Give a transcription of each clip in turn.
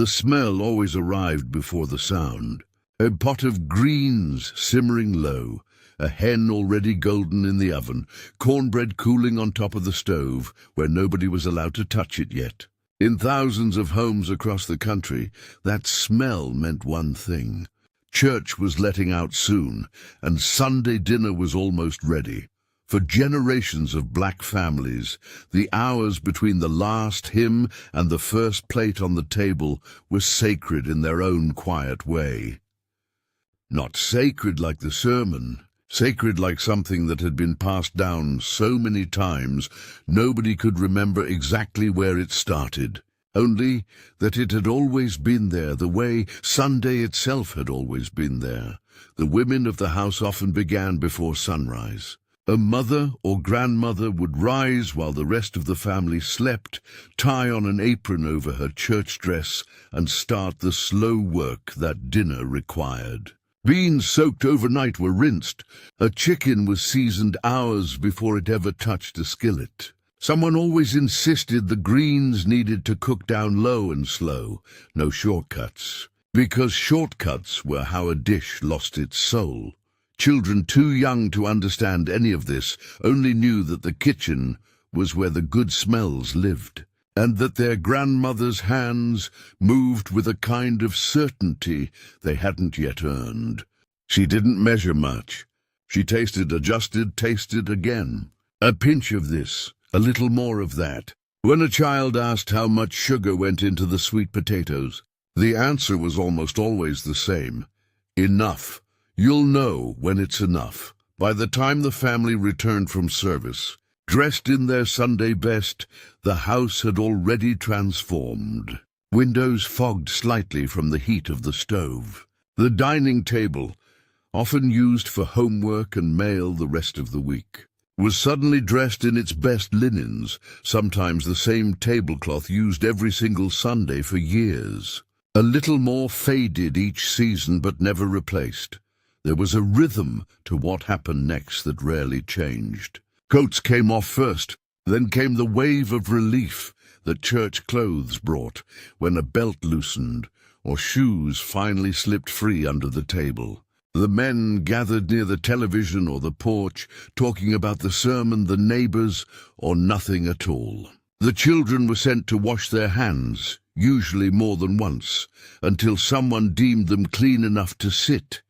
The smell always arrived before the sound. A pot of greens simmering low, a hen already golden in the oven, cornbread cooling on top of the stove where nobody was allowed to touch it yet. In thousands of homes across the country, that smell meant one thing. Church was letting out soon, and Sunday dinner was almost ready. For generations of black families, the hours between the last hymn and the first plate on the table were sacred in their own quiet way. Not sacred like the sermon, sacred like something that had been passed down so many times nobody could remember exactly where it started, only that it had always been there, the way Sunday itself had always been there. The women of the house often began before sunrise. A mother or grandmother would rise while the rest of the family slept, tie on an apron over her church dress, and start the slow work that dinner required. Beans soaked overnight were rinsed. A chicken was seasoned hours before it ever touched a skillet. Someone always insisted the greens needed to cook down low and slow, no shortcuts, because shortcuts were how a dish lost its soul. Children too young to understand any of this only knew that the kitchen was where the good smells lived, and that their grandmother's hands moved with a kind of certainty they hadn't yet earned. She didn't measure much. She tasted, adjusted, tasted again. A pinch of this, a little more of that. When a child asked how much sugar went into the sweet potatoes, the answer was almost always the same: enough. You'll know when it's enough. By the time the family returned from service, dressed in their Sunday best, the house had already transformed. Windows fogged slightly from the heat of the stove. The dining table, often used for homework and mail the rest of the week, was suddenly dressed in its best linens, sometimes the same tablecloth used every single Sunday for years. A little more faded each season but never replaced. There was a rhythm to what happened next that rarely changed. Coats came off first, then came the wave of relief that church clothes brought when a belt loosened or shoes finally slipped free under the table. The men gathered near the television or the porch, talking about the sermon, the neighbors, or nothing at all. The children were sent to wash their hands, usually more than once, until someone deemed them clean enough to sit.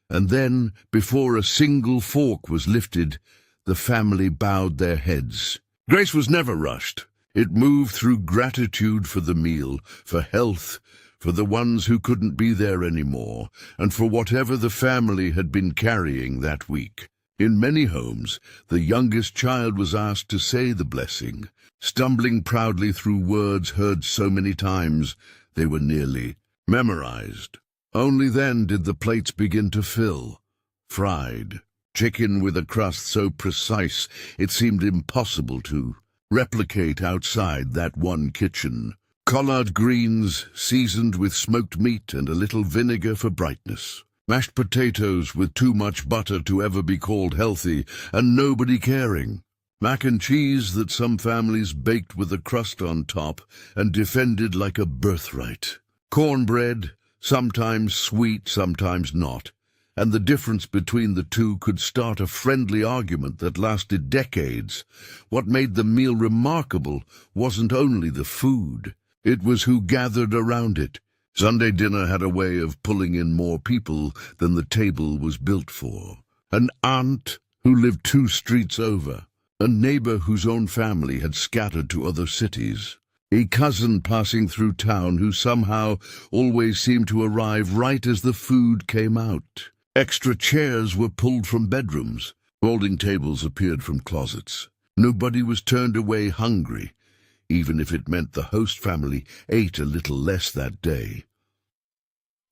And then, before a single fork was lifted, the family bowed their heads. Grace was never rushed. It moved through gratitude for the meal, for health, for the ones who couldn't be there anymore, and for whatever the family had been carrying that week. In many homes, the youngest child was asked to say the blessing, stumbling proudly through words heard so many times they were nearly memorized. Only then did the plates begin to fill. Fried chicken with a crust so precise it seemed impossible to replicate outside that one kitchen. Collard greens seasoned with smoked meat and a little vinegar for brightness. Mashed potatoes with too much butter to ever be called healthy, and nobody caring. Mac and cheese that some families baked with a crust on top and defended like a birthright. Cornbread, sometimes sweet, sometimes not, and the difference between the two could start a friendly argument that lasted decades. What made the meal remarkable wasn't only the food, it was who gathered around it. Sunday dinner had a way of pulling in more people than the table was built for. An aunt who lived 2 streets over, a neighbor whose own family had scattered to other cities, a cousin passing through town who somehow always seemed to arrive right as the food came out. Extra chairs were pulled from bedrooms. Folding tables appeared from closets. Nobody was turned away hungry, even if it meant the host family ate a little less that day.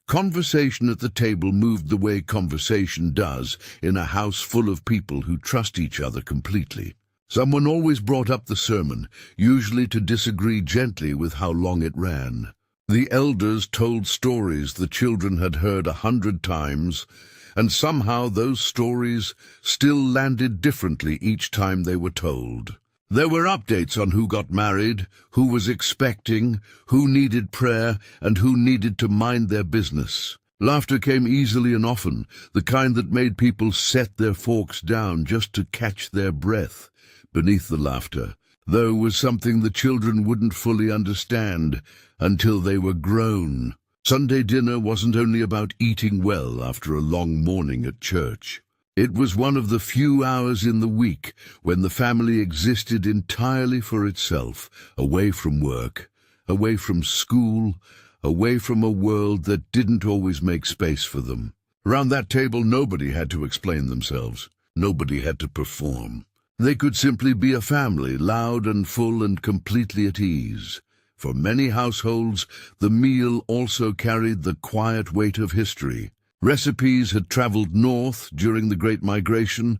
Conversation at the table moved the way conversation does in a house full of people who trust each other completely. Someone always brought up the sermon, usually to disagree gently with how long it ran. The elders told stories the children had heard 100 times, and somehow those stories still landed differently each time they were told. There were updates on who got married, who was expecting, who needed prayer, and who needed to mind their business. Laughter came easily and often, the kind that made people set their forks down just to catch their breath. Beneath the laughter, though, was something the children wouldn't fully understand until they were grown. Sunday dinner wasn't only about eating well after a long morning at church. It was one of the few hours in the week when the family existed entirely for itself, away from work, away from school, away from a world that didn't always make space for them. Around that table, nobody had to explain themselves. Nobody had to perform. They could simply be a family, loud and full and completely at ease. For many households, the meal also carried the quiet weight of history. Recipes had traveled north during the Great Migration,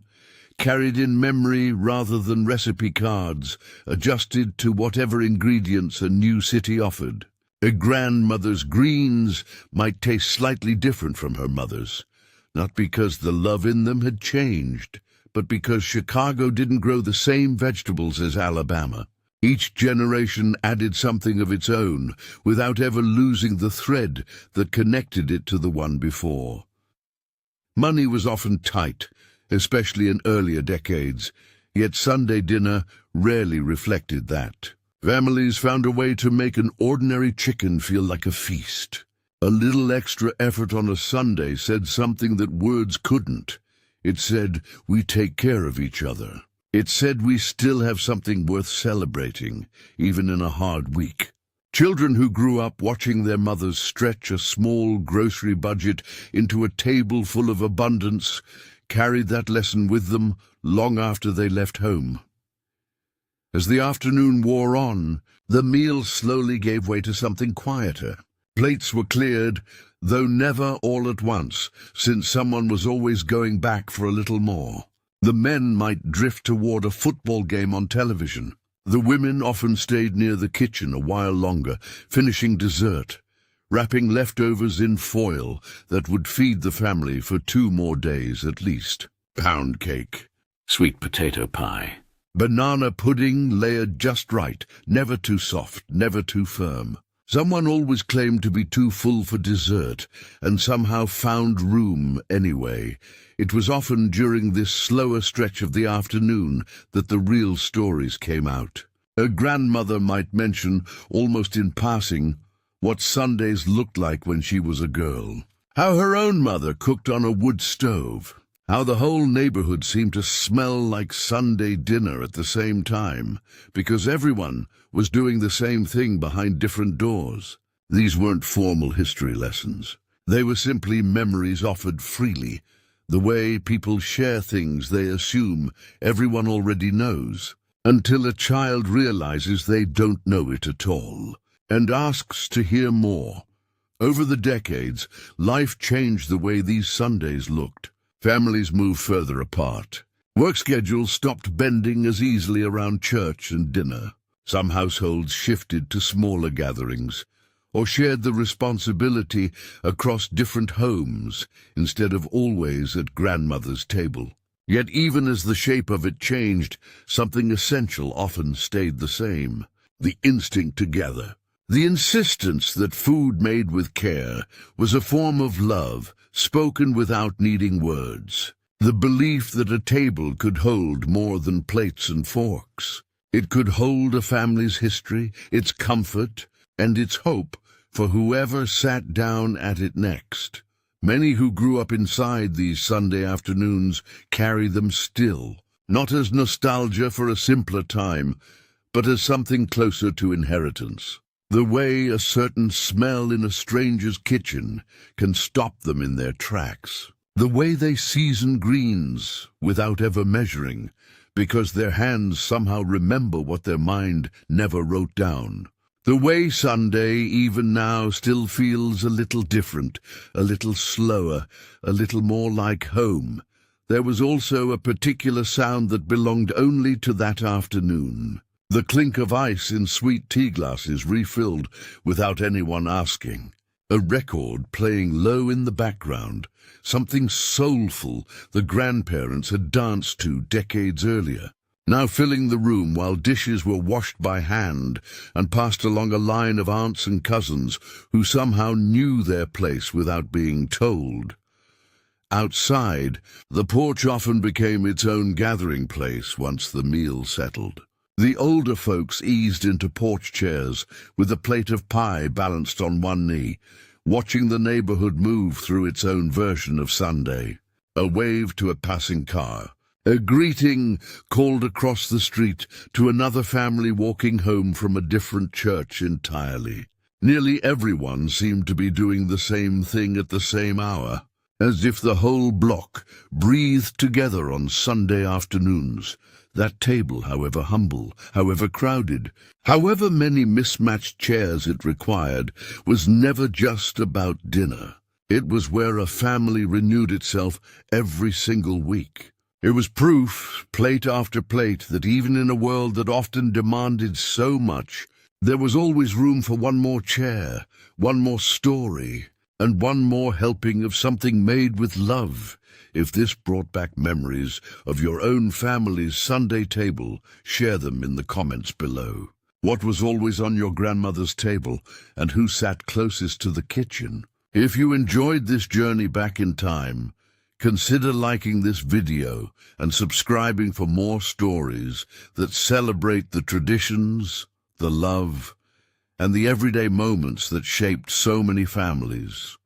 carried in memory rather than recipe cards, adjusted to whatever ingredients a new city offered. A grandmother's greens might taste slightly different from her mother's, not because the love in them had changed, but because Chicago didn't grow the same vegetables as Alabama. Each generation added something of its own, without ever losing the thread that connected it to the one before. Money was often tight, especially in earlier decades, yet Sunday dinner rarely reflected that. Families found a way to make an ordinary chicken feel like a feast. A little extra effort on a Sunday said something that words couldn't. It said, "We take care of each other." It said we still have something worth celebrating, even in a hard week. Children who grew up watching their mothers stretch a small grocery budget into a table full of abundance carried that lesson with them long after they left home. As the afternoon wore on, the meal slowly gave way to something quieter. Plates were cleared, though never all at once, since someone was always going back for a little more. The men might drift toward a football game on television. The women often stayed near the kitchen a while longer, finishing dessert, wrapping leftovers in foil that would feed the family for 2 more days at least. Pound cake, Sweet potato pie. banana pudding layered just right, never too soft, never too firm. Someone always claimed to be too full for dessert, and somehow found room anyway. It was often during this slower stretch of the afternoon that the real stories came out. A grandmother might mention, almost in passing, what Sundays looked like when she was a girl. How her own mother cooked on a wood stove. How the whole neighborhood seemed to smell like Sunday dinner at the same time, because everyone was doing the same thing behind different doors. These weren't formal history lessons. They were simply memories offered freely, the way people share things they assume everyone already knows, until a child realizes they don't know it at all, and asks to hear more. Over the decades, life changed the way these Sundays looked. Families moved further apart. Work schedules stopped bending as easily around church and dinner. Some households shifted to smaller gatherings, or shared the responsibility across different homes instead of always at grandmother's table. Yet even as the shape of it changed, something essential often stayed the same: the instinct to gather. The insistence that food made with care was a form of love, spoken without needing words. The belief that a table could hold more than plates and forks. It could hold a family's history, its comfort, and its hope for whoever sat down at it next. Many who grew up inside these Sunday afternoons carry them still, not as nostalgia for a simpler time, but as something closer to inheritance. The way a certain smell in a stranger's kitchen can stop them in their tracks. The way they season greens without ever measuring, because their hands somehow remember what their mind never wrote down. The way Sunday, even now, still feels a little different, a little slower, a little more like home. There was also a particular sound that belonged only to that afternoon. The clink of ice in sweet tea glasses refilled without anyone asking. A record playing low in the background, something soulful the grandparents had danced to decades earlier. now filling the room while dishes were washed by hand and passed along a line of aunts and cousins who somehow knew their place without being told. Outside, the porch often became its own gathering place once the meal settled. The older folks eased into porch chairs with a plate of pie balanced on one knee, watching the neighborhood move through its own version of Sunday. A wave to a passing car, a greeting called across the street to another family walking home from a different church entirely. Nearly everyone seemed to be doing the same thing at the same hour, as if the whole block breathed together on Sunday afternoons. That table, however humble, however crowded, however many mismatched chairs it required, was never just about dinner. It was where a family renewed itself every single week. It was proof, plate after plate, that even in a world that often demanded so much, there was always room for one more chair, one more story, and one more helping of something made with love. If this brought back memories of your own family's Sunday table, share them in the comments below. What was always on your grandmother's table, and who sat closest to the kitchen? If you enjoyed this journey back in time, consider liking this video and subscribing for more stories that celebrate the traditions, the love, and the everyday moments that shaped so many families.